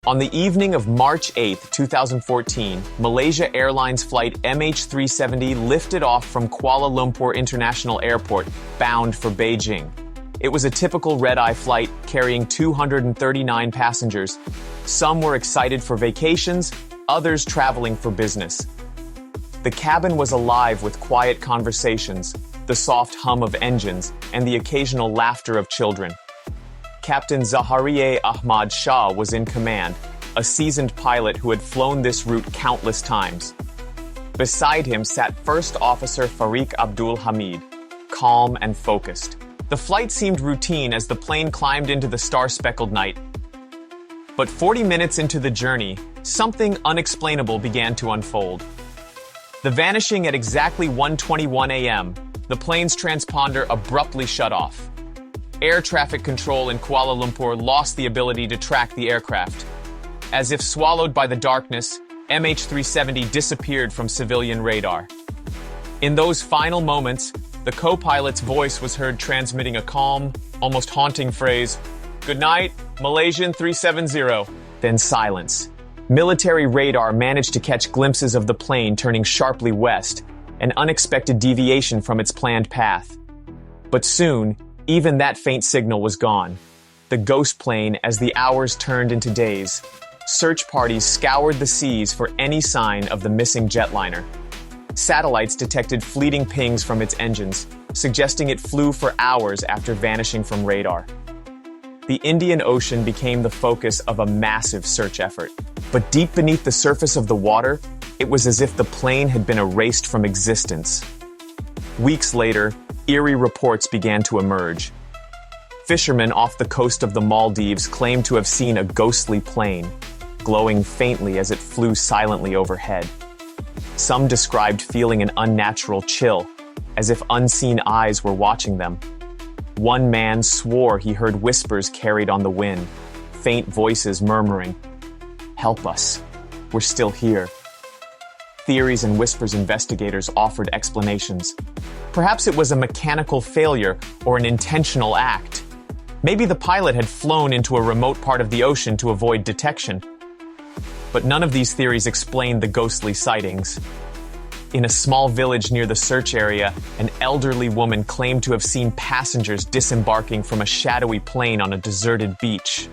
On the evening of March 8, 2014, Malaysia Airlines Flight MH370 lifted off from Kuala Lumpur International Airport, bound for Beijing. It was a typical red-eye flight carrying 239 passengers. Some were excited for vacations, others traveling for business. The cabin was alive with quiet conversations, the soft hum of engines, and the occasional laughter of children. Captain Zaharieh Ahmad Shah was in command, a seasoned pilot who had flown this route countless times. Beside him sat First Officer Fariq Abdul Hamid, calm and focused. The flight seemed routine as the plane climbed into the star-speckled night. But 40 minutes into the journey, something unexplainable began to unfold. The vanishing at exactly 1:21 a.m., the plane's transponder abruptly shut off. Air traffic control in Kuala Lumpur lost the ability to track the aircraft. As if swallowed by the darkness, MH370 disappeared from civilian radar. In those final moments, the co-pilot's voice was heard transmitting a calm, almost haunting phrase, "Good night, Malaysian 370. Then silence. Military radar managed to catch glimpses of the plane turning sharply west, an unexpected deviation from its planned path. But soon, even that faint signal was gone. The ghost plane as the hours turned into days. Search parties scoured the seas for any sign of the missing jetliner. Satellites detected fleeting pings from its engines, suggesting it flew for hours after vanishing from radar. The Indian Ocean became the focus of a massive search effort. But deep beneath the surface of the water, it was as if the plane had been erased from existence. Weeks later, eerie reports began to emerge. Fishermen off the coast of the Maldives claimed to have seen a ghostly plane, glowing faintly as it flew silently overhead. Some described feeling an unnatural chill, as if unseen eyes were watching them. One man swore he heard whispers carried on the wind, faint voices murmuring, "Help us, we're still here." Theories and whispers investigators offered explanations. Perhaps it was a mechanical failure or an intentional act. Maybe the pilot had flown into a remote part of the ocean to avoid detection. But none of these theories explained the ghostly sightings. In a small village near the search area, an elderly woman claimed to have seen passengers disembarking from a shadowy plane on a deserted beach.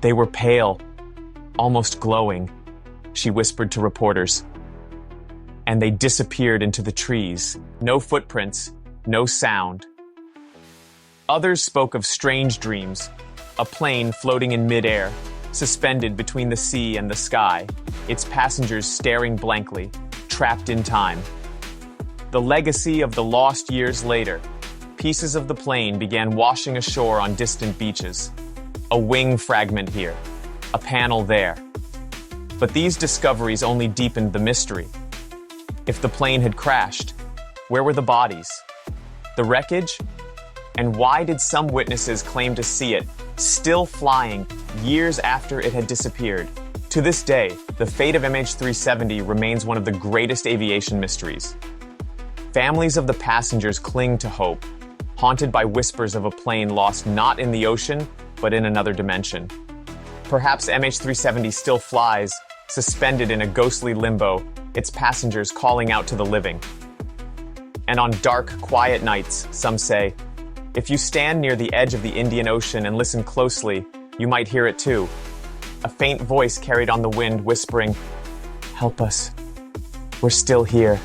They were pale, almost glowing, she whispered to reporters. And they disappeared into the trees. No footprints, no sound. Others spoke of strange dreams, a plane floating in midair, suspended between the sea and the sky, its passengers staring blankly, trapped in time. The legacy of the lost years later, pieces of the plane began washing ashore on distant beaches. A wing fragment here, a panel there. But these discoveries only deepened the mystery. If the plane had crashed, where were the bodies? The wreckage? And why did some witnesses claim to see it, still flying, years after it had disappeared? To this day, the fate of MH370 remains one of the greatest aviation mysteries. Families of the passengers cling to hope, haunted by whispers of a plane lost not in the ocean, but in another dimension. Perhaps MH370 still flies, suspended in a ghostly limbo, its passengers calling out to the living. And on dark, quiet nights, some say, if you stand near the edge of the Indian Ocean and listen closely, you might hear it too. A faint voice carried on the wind whispering, "Help us, we're still here."